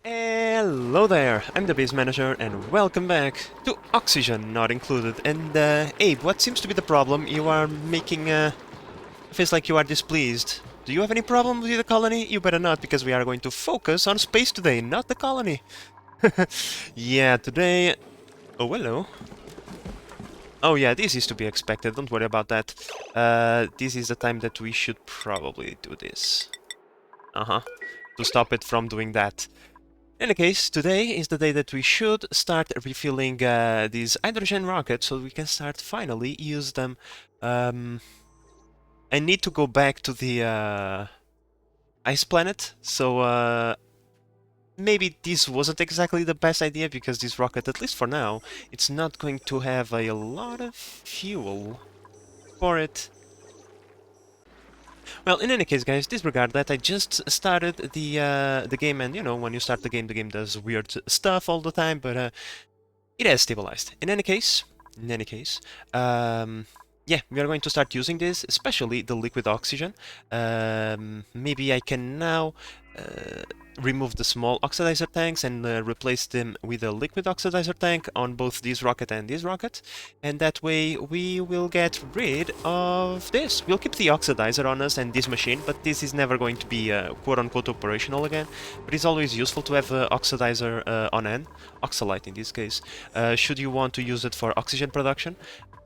Hello there, I'm the base manager and welcome back to Oxygen Not Included. And Abe, what seems to be the problem? You are making feels like you are displeased. Do you have any problem with the colony? You better not, because we are going to focus on space today, not the colony. Yeah, today... Oh, hello. Oh yeah, this is to be expected, don't worry about that. This is the time that we should probably do this. Uh-huh. To stop it from doing that. In any case, today is the day that we should start refueling these hydrogen rockets so we can start finally use them. I need to go back to the ice planet, so maybe this wasn't exactly the best idea because this rocket, at least for now, it's not going to have a lot of fuel for it. Well, in any case, guys, disregard that. I just started the game, and you know, when you start the game does weird stuff all the time, but it has stabilized. In any case, yeah, we are going to start using this, especially the liquid oxygen. Maybe I can now remove the small oxidizer tanks and replace them with a liquid oxidizer tank on both this rocket and this rocket, and that way we will get rid of this. We'll keep the oxidizer on us and this machine, but this is never going to be quote-unquote operational again. But it's always useful to have oxidizer on hand, oxalite in this case, should you want to use it for oxygen production.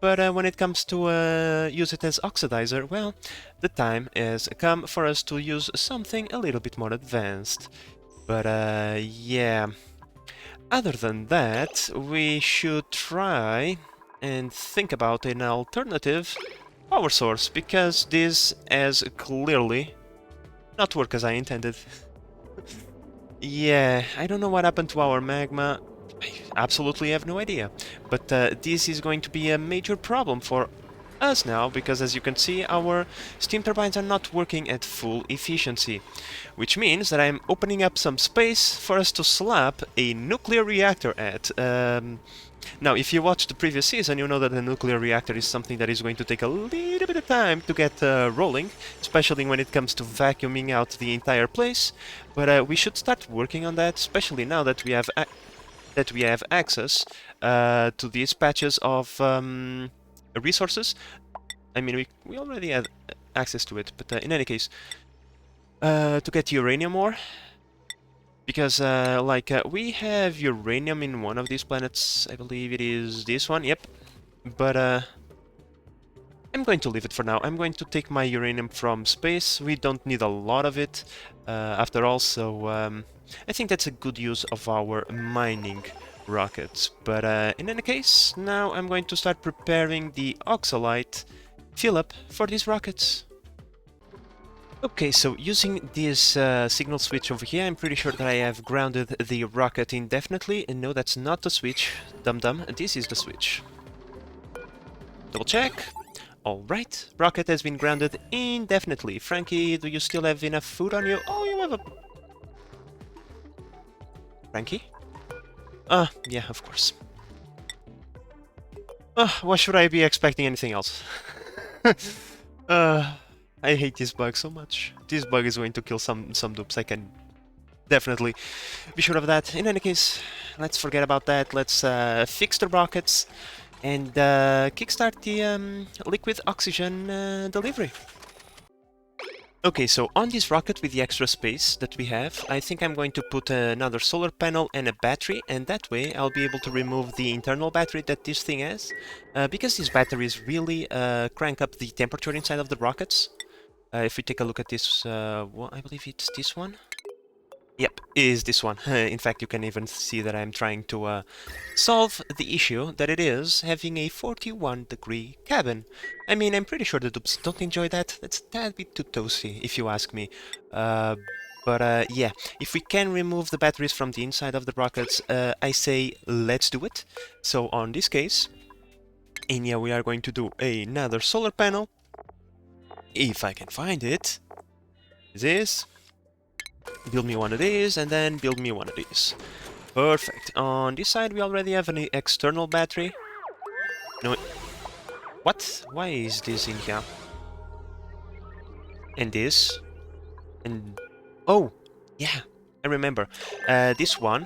But when it comes to use it as oxidizer, well, the time has come for us to use something a little bit more advanced. But yeah, other than that, we should try and think about an alternative power source, because this has clearly not worked as I intended. Yeah, I don't know what happened to our magma. I absolutely have no idea. But this is going to be a major problem for us now, because as you can see, our steam turbines are not working at full efficiency. Which means that I'm opening up some space for us to slap a nuclear reactor at. Now, if you watched the previous season, you know that a nuclear reactor is something that is going to take a little bit of time to get rolling, especially when it comes to vacuuming out the entire place. But we should start working on that, especially now that we have access to these patches of resources. I mean, we already had access to it, but in any case, to get uranium ore. Because, we have uranium in one of these planets. I believe it is this one, yep. But, I'm going to leave it for now. I'm going to take my uranium from space. We don't need a lot of it, after all, so, I think that's a good use of our mining rockets. But, in any case, now I'm going to start preparing the oxalite fill-up for these rockets. Okay, so using this signal switch over here, I'm pretty sure that I have grounded the rocket indefinitely. And no, that's not the switch, dum-dum. This is the switch. Double check. Alright, rocket has been grounded indefinitely. Frankie, do you still have enough food on you? Oh, you have a... Frankie? Yeah, of course. Why should I be expecting anything else? I hate this bug so much. This bug is going to kill some dupes, I can definitely be sure of that. In any case, let's forget about that. Let's fix the rockets and kickstart the liquid oxygen delivery. Okay, so on this rocket with the extra space that we have, I think I'm going to put another solar panel and a battery, and that way I'll be able to remove the internal battery that this thing has, because these batteries really crank up the temperature inside of the rockets. If we take a look at this, well, I believe it's this one. Yep, it is this one. In fact, you can even see that I'm trying to solve the issue that it is having a 41-degree cabin. I mean, I'm pretty sure the dupes don't enjoy that. That's a tad bit too toasty, if you ask me. But yeah, if we can remove the batteries from the inside of the rockets, I say let's do it. So on this case, in here we are going to do another solar panel. If I can find it. This. Build me one of these, and then build me one of these. Perfect. On this side we already have an external battery. No. What? Why is this in here? And this. And... oh! Yeah! I remember this one,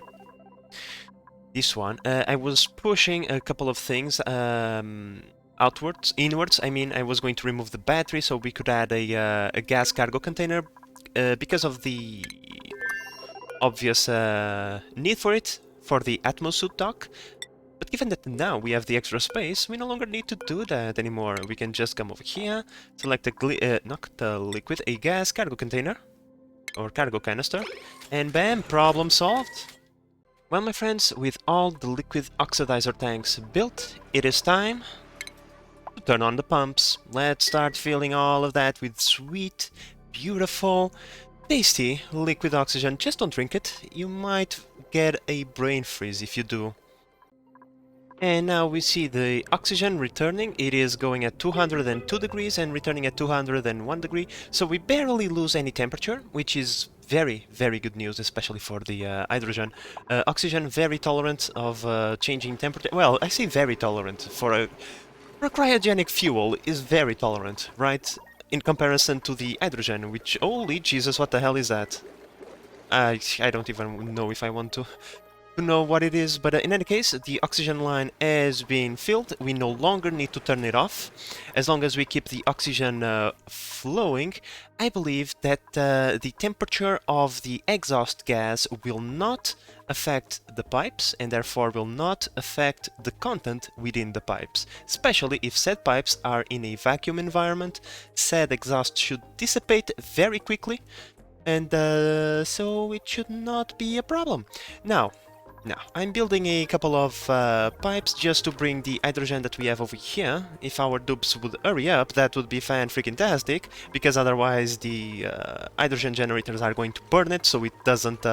I was pushing a couple of things inwards. I mean, I was going to remove the battery so we could add a gas cargo container because of the obvious need for it for the Atmosuit dock. But given that now we have the extra space, we no longer need to do that anymore. We can just come over here, select not the liquid, a gas cargo container or cargo canister, and bam, problem solved. Well, my friends, with all the liquid oxidizer tanks built, it is time to turn on the pumps. Let's start filling all of that with sweet, beautiful, tasty liquid oxygen. Just don't drink it. You might get a brain freeze if you do. And now we see the oxygen returning. It is going at 202 degrees and returning at 201 degree. So we barely lose any temperature, which is very, very good news, especially for the hydrogen. Oxygen, very tolerant of changing temperature. Well, I say very tolerant. For a cryogenic fuel is very tolerant, right? In comparison to the hydrogen, which, holy Jesus, what the hell is that? I don't even know if I want to know what it is, but in any case, the oxygen line has been filled. We no longer need to turn it off. As long as we keep the oxygen flowing, I believe that the temperature of the exhaust gas will not affect the pipes and therefore will not affect the content within the pipes. Especially if said pipes are in a vacuum environment, said exhaust should dissipate very quickly, and so it should not be a problem. Now, I'm building a couple of pipes just to bring the hydrogen that we have over here. If our dupes would hurry up, that would be fan-freaking-tastic, because otherwise the hydrogen generators are going to burn it, so it doesn't,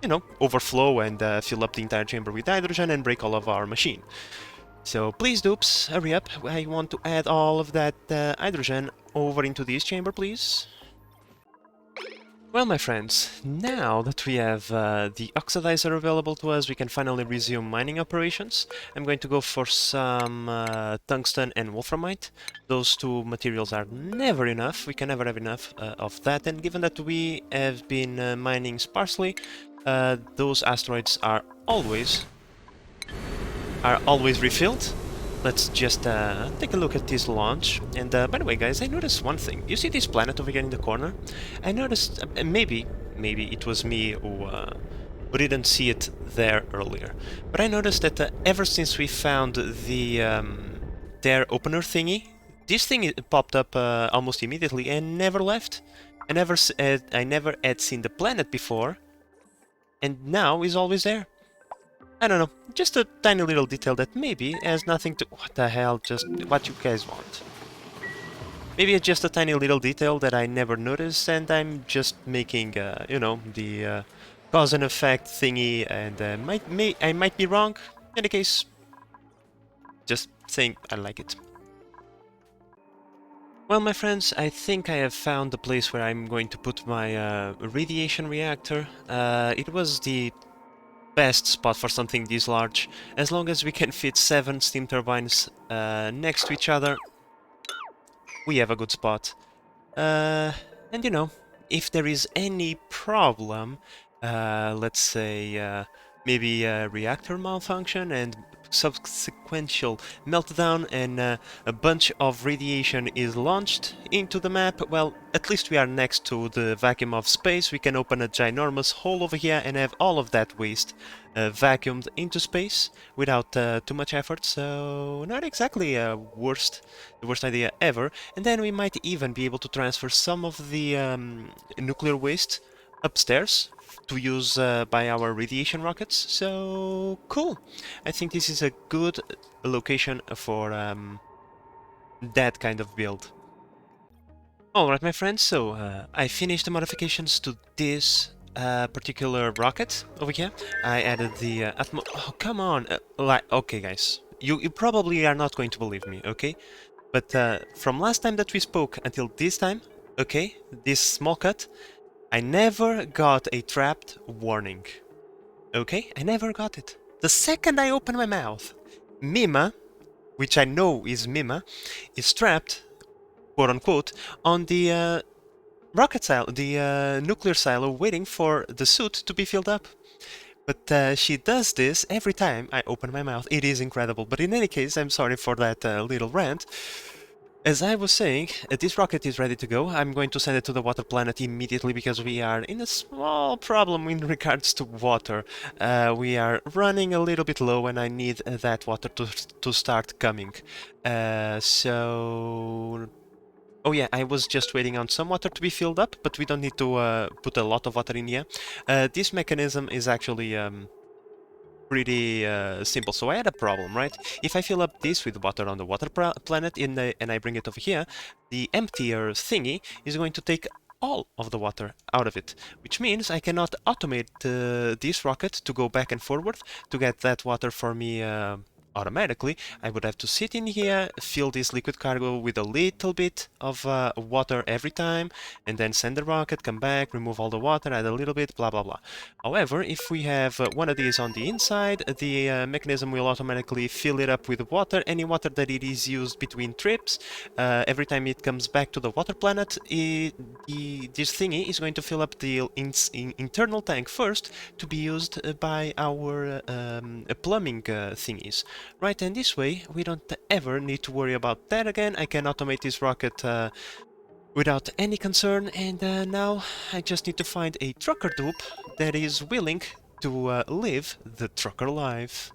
you know, overflow and fill up the entire chamber with hydrogen and break all of our machine. So please, dupes, hurry up. I want to add all of that hydrogen over into this chamber, please. Well, my friends, now that we have the oxidizer available to us, we can finally resume mining operations. I'm going to go for some tungsten and wolframite. Those two materials are never enough. We can never have enough of that, and given that we have been mining sparsely, those asteroids are always refilled. Let's just take a look at this launch. And by the way, guys, I noticed one thing. You see this planet over here in the corner? I noticed, maybe it was me who didn't see it there earlier. But I noticed that ever since we found the their opener thingy, this thing popped up almost immediately and never left. I never had seen the planet before, and now is always there. I don't know, just a tiny little detail that maybe has nothing to... What the hell, just what you guys want? Maybe it's just a tiny little detail that I never noticed, and I'm just making, you know, the cause and effect thingy, and I might be wrong. In any case, just saying I like it. Well, my friends, I think I have found the place where I'm going to put my radiation reactor. It was the best spot for something this large. As long as we can fit 7 steam turbines next to each other, we have a good spot. And you know, if there is any problem, let's say maybe a reactor malfunction and subsequential meltdown and a bunch of radiation is launched into the map, well, at least we are next to the vacuum of space. We can open a ginormous hole over here and have all of that waste vacuumed into space without too much effort, so not exactly the worst idea ever. And then we might even be able to transfer some of the nuclear waste upstairs to use by our radiation rockets, so cool. I think this is a good location for that kind of build. Alright, my friends, so I finished the modifications to this particular rocket over here. I added the oh, come on! Okay, guys, you probably are not going to believe me, okay? But from last time that we spoke until this time, okay, this small cut, I never got a trapped warning. Okay? I never got it. The second I open my mouth, Mima, which I know is Mima, is trapped, quote unquote, on the rocket silo, the nuclear silo, waiting for the suit to be filled up. But she does this every time I open my mouth. It is incredible. But in any case, I'm sorry for that little rant. As I was saying, this rocket is ready to go. I'm going to send it to the water planet immediately because we are in a small problem in regards to water. We are running a little bit low and I need that water to start coming. So... Oh yeah, I was just waiting on some water to be filled up, but we don't need to put a lot of water in here. This mechanism is actually... pretty simple. So I had a problem, right? If I fill up this with water on the water planet and I bring it over here, the emptier thingy is going to take all of the water out of it, which means I cannot automate this rocket to go back and forward to get that water for me automatically. I would have to sit in here, fill this liquid cargo with a little bit of water every time, and then send the rocket, come back, remove all the water, add a little bit, blah blah blah. However, if we have one of these on the inside, the mechanism will automatically fill it up with water. Any water that it is used between trips, every time it comes back to the water planet, this thingy is going to fill up the internal tank first to be used by our plumbing thingies. Right, and this way we don't ever need to worry about that again. I can automate this rocket without any concern, and now I just need to find a trucker dupe that is willing to live the trucker life.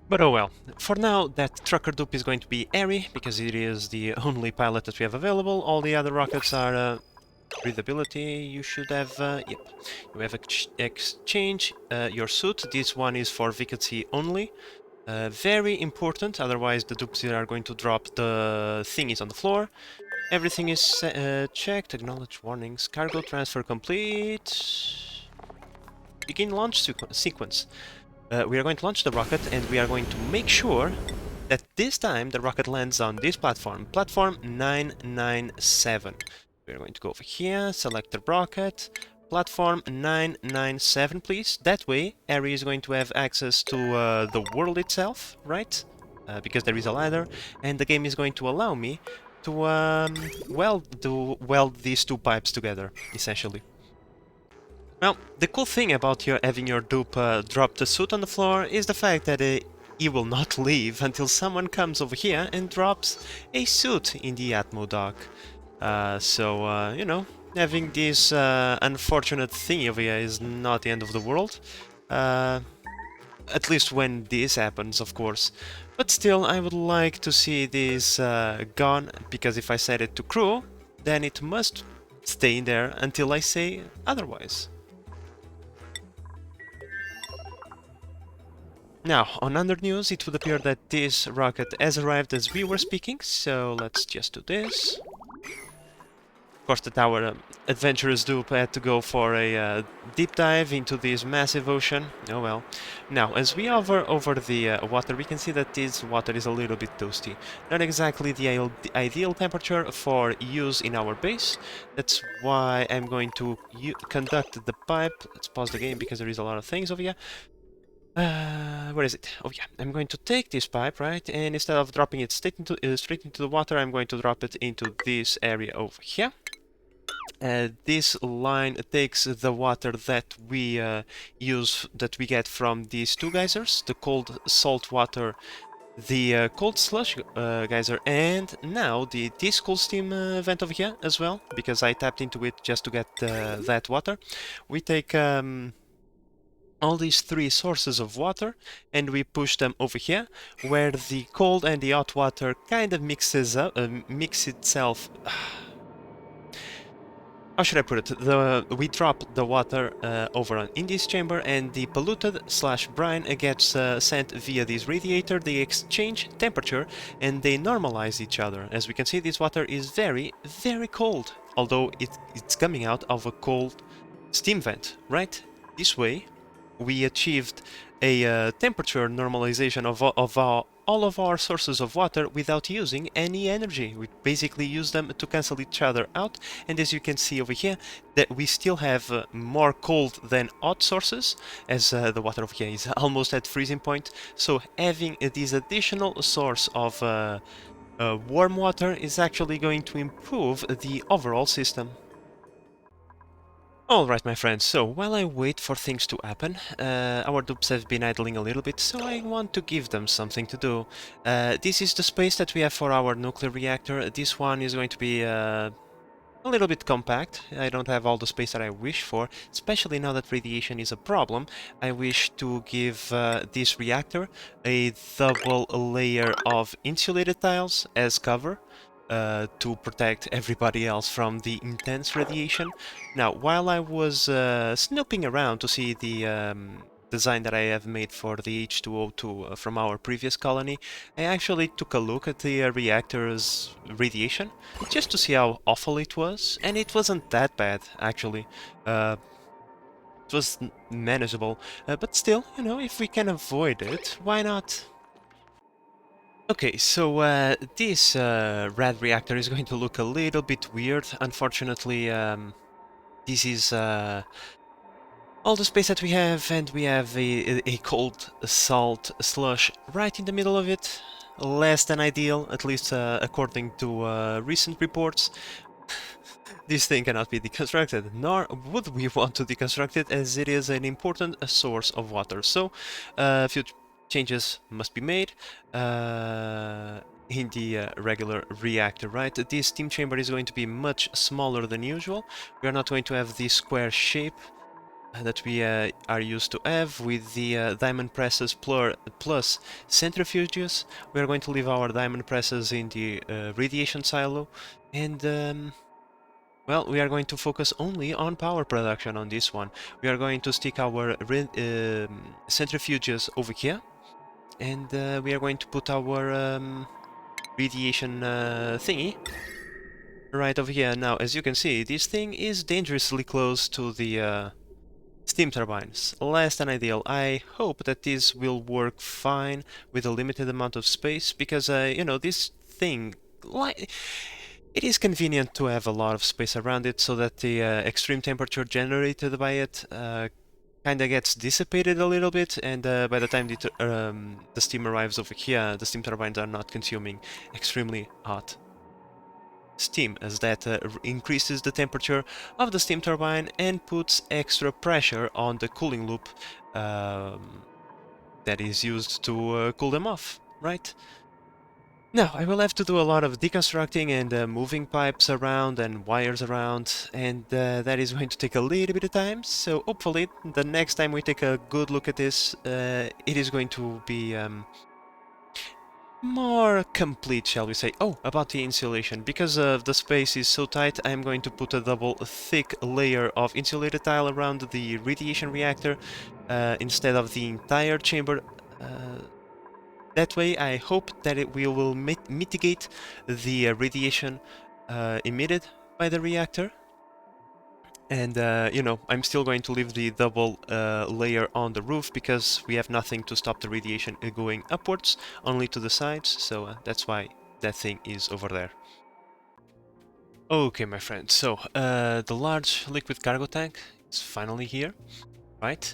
But oh well, for now that trucker dupe is going to be Airy, because it is the only pilot that we have available. All the other rockets are breathability. You should have, yep, you have exchange your suit. This one is for vacancy only. Very important, otherwise the dupes are going to drop the thingies on the floor. Everything is checked, acknowledge warnings, cargo transfer complete. Begin launch sequence. We are going to launch the rocket and we are going to make sure that this time the rocket lands on this platform, platform 997. We are going to go over here, select the rocket, platform 997 please. That way Ari is going to have access to the world itself, right? Because there is a ladder, and the game is going to allow me to weld these two pipes together, essentially. Well, the cool thing about having your dupe drop the suit on the floor is the fact that he will not leave until someone comes over here and drops a suit in the Atmo dock. So, you know, having this unfortunate thing over here is not the end of the world. At least when this happens, of course. But still, I would like to see this gone, because if I set it to crew, then it must stay in there until I say otherwise. Now, on other news, it would appear that this rocket has arrived as we were speaking, so let's just do this. Of course, that our adventurous dupe had to go for a deep dive into this massive ocean. Oh well. Now, as we hover over the water, we can see that this water is a little bit toasty. Not exactly the ideal temperature for use in our base. That's why I'm going to conduct the pipe. Let's pause the game because there is a lot of things over here. Where is it? Oh yeah, I'm going to take this pipe, right? And instead of dropping it straight into the water, I'm going to drop it into this area over here. This line takes the water that we use, that we get from these two geysers, the cold salt water, the cold slush geyser, and now this cool steam vent over here as well, because I tapped into it just to get that water. We take all these three sources of water and we push them over here, where the cold and the hot water kind of mixes up, mix itself. How should I put it? We drop the water over in this chamber, and the polluted slash brine gets sent via this radiator. They exchange temperature and they normalize each other. As we can see, this water is very, very cold, although it's coming out of a cold steam vent, right? This way, we achieved a temperature normalization of all of our sources of water without using any energy. We basically use them to cancel each other out, and as you can see over here, that we still have more cold than hot sources, as the water over here is almost at freezing point. So having this additional source of Warm water is actually going to improve the overall system. Alright, my friends, so while I wait for things to happen, our dupes have been idling a little bit, so I want to give them something to do. This is the space that we have for our nuclear reactor. This one is going to be a little bit compact. I don't have all the space that I wish for, especially now that radiation is a problem. I wish to give this reactor a double layer of insulated tiles as cover to protect everybody else from the intense radiation. Now, while I was snooping around to see the design that I have made for the H2O2 from our previous colony, I actually took a look at the reactor's radiation just to see how awful it was, and it wasn't that bad, actually. Uh, it was manageable, but still, you know, if we can avoid it, why not? Okay, so this red reactor is going to look a little bit weird. Unfortunately, this is all the space that we have, and we have a cold salt slush right in the middle of it. Less than ideal, at least according to recent reports. This thing cannot be deconstructed, nor would we want to deconstruct it, as it is an important source of water. So, a few changes must be made in the regular reactor, right? This steam chamber is going to be much smaller than usual. We are not going to have the square shape that we are used to have with the diamond presses plus centrifuges. We are going to leave our diamond presses in the radiation silo, and well, we are going to focus only on power production on this one. We are going to stick our centrifuges over here, and we are going to put our radiation thingy right over here. Now, as you can see, this thing is dangerously close to the steam turbines. Less than ideal. I hope that this will work fine with a limited amount of space, because, you know, this thing, like, it is convenient to have a lot of space around it so that the extreme temperature generated by it kind of gets dissipated a little bit, and by the time the steam arrives over here, the steam turbines are not consuming extremely hot steam, as that increases the temperature of the steam turbine and puts extra pressure on the cooling loop that is used to cool them off, right? Now, I will have to do a lot of deconstructing and moving pipes around and wires around, and that is going to take a little bit of time, so hopefully the next time we take a good look at this, it is going to be more complete, shall we say. Oh, about the insulation. Because the space is so tight, I'm going to put a double thick layer of insulated tile around the radiation reactor instead of the entire chamber. That way, I hope that we will mitigate the radiation emitted by the reactor. And, you know, I'm still going to leave the double layer on the roof, because we have nothing to stop the radiation going upwards, only to the sides, so that's why that thing is over there. Okay, my friend, so the large liquid cargo tank is finally here, right?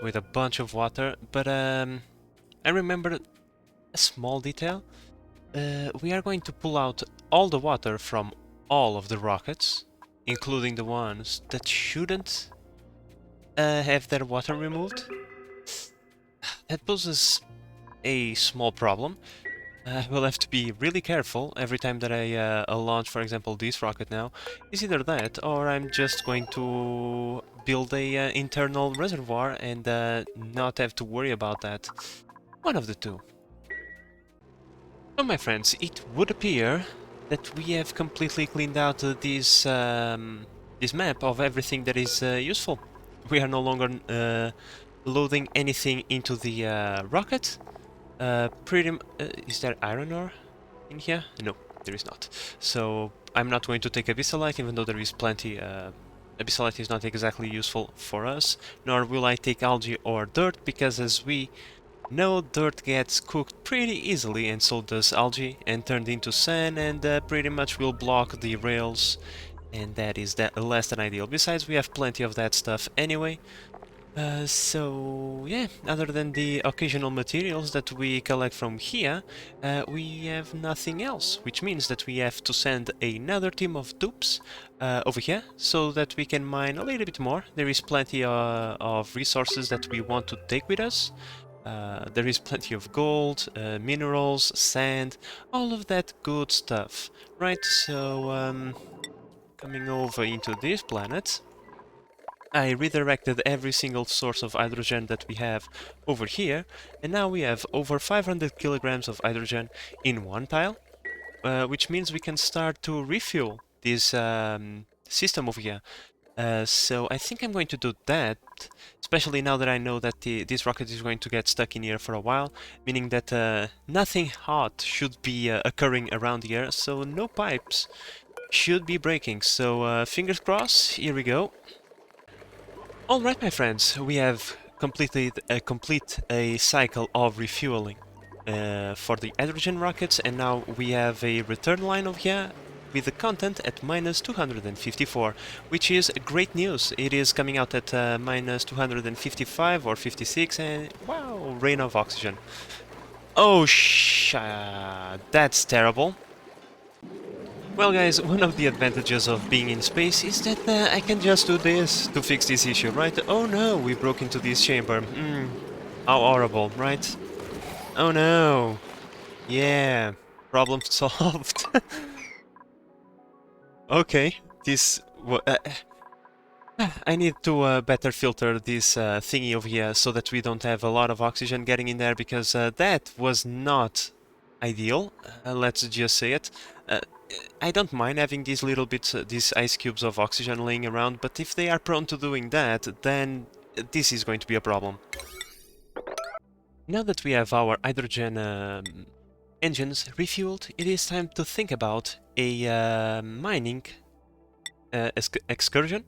With a bunch of water, but I remembered a small detail. We are going to pull out all the water from all of the rockets, including the ones that shouldn't have their water removed. That poses a small problem. I will have to be really careful every time that I launch, for example, this rocket now. Is either that, or I'm just going to build a internal reservoir and not have to worry about that. One of the two. So, my friends, it would appear that we have completely cleaned out this map of everything that is useful. We are no longer loading anything into the rocket. Is there iron ore in here? No, there is not. So I'm not going to take abyssalite, even though there is plenty. Abyssalite is not exactly useful for us, nor will I take algae or dirt, because as we know, dirt gets cooked pretty easily, and so does algae, and turned into sand, and pretty much will block the rails, and that is less than ideal. Besides, we have plenty of that stuff anyway. So yeah, other than the occasional materials that we collect from here, we have nothing else, which means that we have to send another team of dupes over here so that we can mine a little bit more. There is plenty of resources that we want to take with us. There is plenty of gold, minerals, sand, all of that good stuff, right? So coming over into this planet, I redirected every single source of hydrogen that we have over here, and now we have over 500 kilograms of hydrogen in one tile, which means we can start to refuel this system over here. So I think I'm going to do that, especially now that I know that this rocket is going to get stuck in here for a while, meaning that nothing hot should be occurring around here, so no pipes should be breaking. So fingers crossed, here we go. Alright, my friends, we have completed a cycle of refueling for the hydrogen rockets, and now we have a return line over here with the content at minus 254, which is great news. It is coming out at minus 255 or 56, and wow, rain of oxygen. Oh, that's terrible. Well guys, one of the advantages of being in space is that I can just do this to fix this issue, right? Oh no, we broke into this chamber. How horrible, right? Oh no. Yeah, problem solved. Okay, this... I need to better filter this thingy over here so that we don't have a lot of oxygen getting in there, because that was not ideal, let's just say it. I don't mind having these little bits, these ice cubes of oxygen laying around, but if they are prone to doing that, then this is going to be a problem. Now that we have our hydrogen engines refueled, it is time to think about a mining excursion.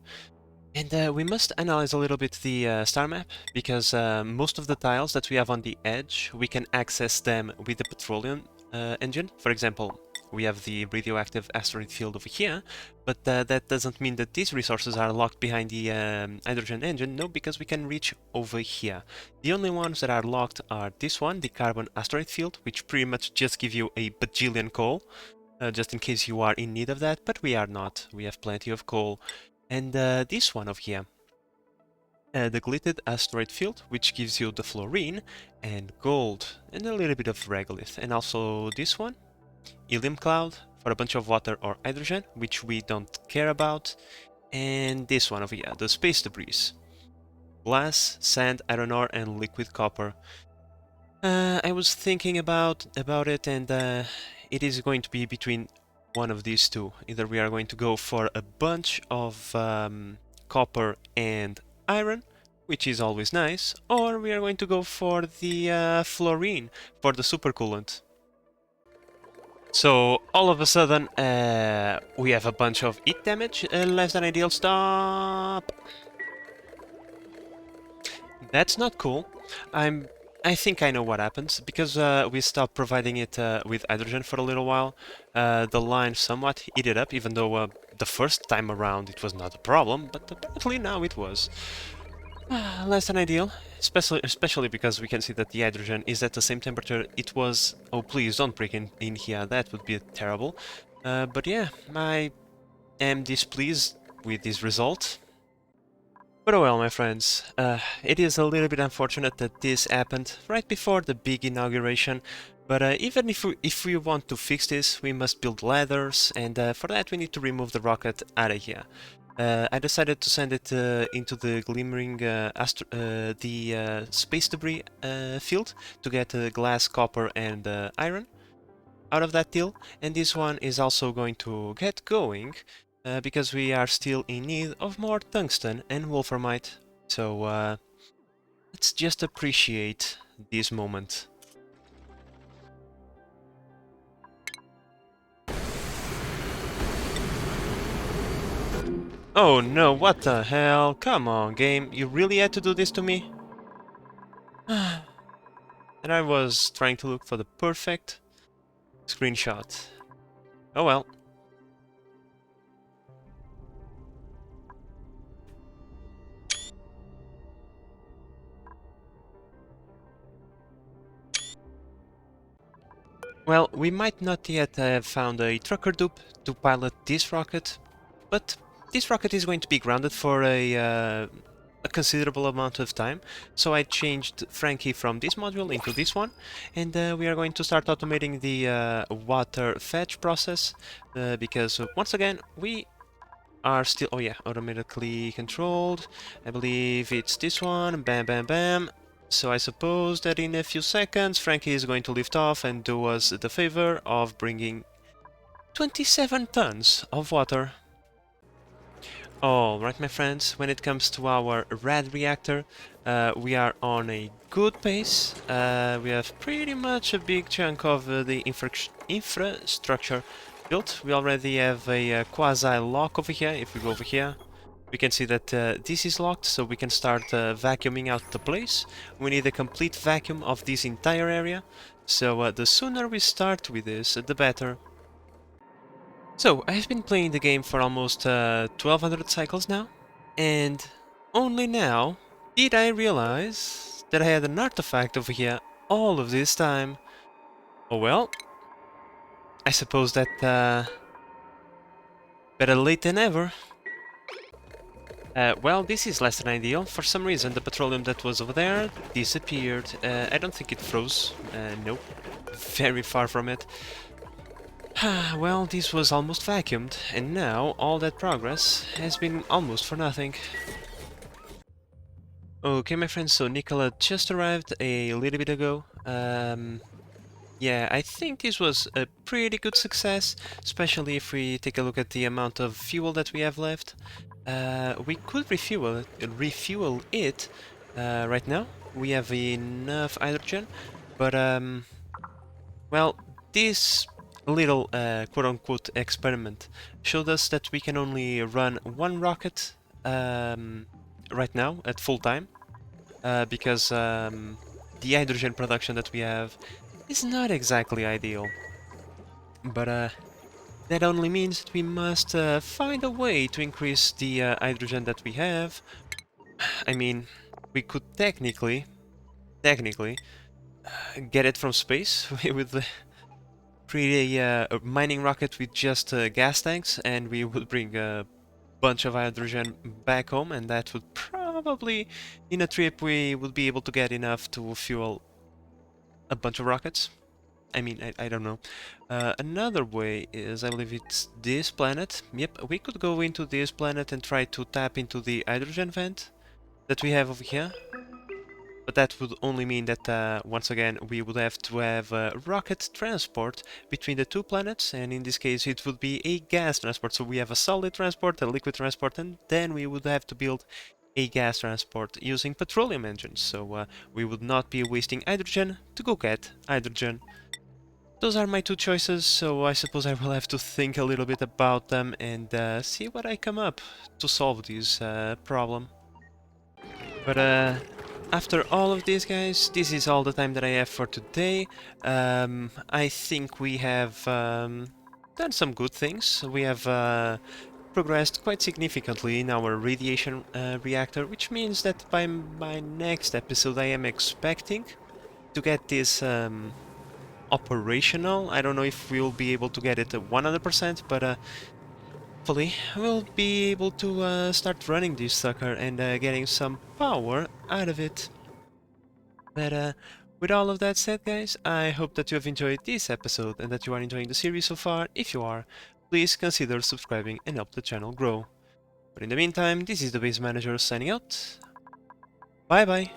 And we must analyze a little bit the star map, because most of the tiles that we have on the edge, we can access them with the petroleum engine. For example, we have the radioactive asteroid field over here, but that doesn't mean that these resources are locked behind the hydrogen engine. No, because we can reach over here. The only ones that are locked are this one, the carbon asteroid field, which pretty much just give you a bajillion coal, just in case you are in need of that, but we are not. We have plenty of coal. And this one over here, the glittered asteroid field, which gives you the fluorine and gold and a little bit of regolith. And also this one, helium cloud, for a bunch of water or hydrogen, which we don't care about. And this one over here, the space debris, glass, sand, iron ore, and liquid copper. I was thinking about it, and it is going to be between one of these two. Either we are going to go for a bunch of copper and iron, which is always nice, or we are going to go for the fluorine, for the supercoolant. So all of a sudden we have a bunch of heat damage, less than ideal. Stop! That's not cool. I think I know what happens, because we stopped providing it with hydrogen for a little while. The line somewhat heated up, even though the first time around it was not a problem, but apparently now it was. Less than ideal, especially because we can see that the hydrogen is at the same temperature it was. Oh, please don't break in here, that would be terrible. But yeah, I am displeased with this result. But oh well, my friends, it is a little bit unfortunate that this happened right before the big inauguration, but even if we want to fix this, we must build ladders, and for that we need to remove the rocket out of here. I decided to send it into the glimmering space debris field to get glass, copper, and iron out of that deal, and this one is also going to get going because we are still in need of more tungsten and wolframite. So let's just appreciate this moment. Oh no, what the hell? Come on, game, you really had to do this to me? And I was trying to look for the perfect screenshot. Oh well. Well, we might not yet have found a trucker dupe to pilot this rocket, but this rocket is going to be grounded for a considerable amount of time, so I changed Frankie from this module into this one, and we are going to start automating the water fetch process, because once again, we are still, oh yeah, automatically controlled. I believe it's this one, bam bam bam. So I suppose that in a few seconds Frankie is going to lift off and do us the favor of bringing 27 tons of water. Alright my friends, when it comes to our red reactor, we are on a good pace. We have pretty much a big chunk of the infrastructure built. We already have a quasi-lock over here. If we go over here, we can see that this is locked, so we can start vacuuming out the place. We need a complete vacuum of this entire area, so the sooner we start with this, the better. So, I've been playing the game for almost 1200 cycles now, and only now did I realize that I had an artifact over here all of this time. Oh well, I suppose that better late than never. Well, this is less than ideal. For some reason, the petroleum that was over there disappeared. I don't think it froze. Nope. Very far from it. Well, this was almost vacuumed, and now all that progress has been almost for nothing. Okay, my friends, so Nicola just arrived a little bit ago. Yeah, I think this was a pretty good success, especially if we take a look at the amount of fuel that we have left. We could refuel it right now. We have enough hydrogen, but well, this little quote-unquote experiment showed us that we can only run one rocket right now at full time, because the hydrogen production that we have is not exactly ideal. But that only means that we must find a way to increase the hydrogen that we have. I mean, we could technically get it from space with the pretty mining rocket with just gas tanks, and we would bring a bunch of hydrogen back home, and that would probably, in a trip, we would be able to get enough to fuel a bunch of rockets. I mean, I don't know. Another way is, I believe it's this planet. Yep, we could go into this planet and try to tap into the hydrogen vent that we have over here. But that would only mean that, once again, we would have to have rocket transport between the two planets, and in this case it would be a gas transport. So we have a solid transport, a liquid transport, and then we would have to build a gas transport using petroleum engines. So we would not be wasting hydrogen to go get hydrogen. Those are my two choices, so I suppose I will have to think a little bit about them and see what I come up to solve this problem. But after all of this, guys, this is all the time that I have for today. I think we have done some good things. We have progressed quite significantly in our radiation reactor, which means that by my next episode I am expecting to get this operational. I don't know if we'll be able to get it at 100%, but hopefully we'll be able to start running this sucker and getting some power out of it. But with all of that said, guys, I hope that you have enjoyed this episode and that you are enjoying the series so far. If you are, please consider subscribing and help the channel grow. But in the meantime, this is the Base Manager signing out. Bye bye!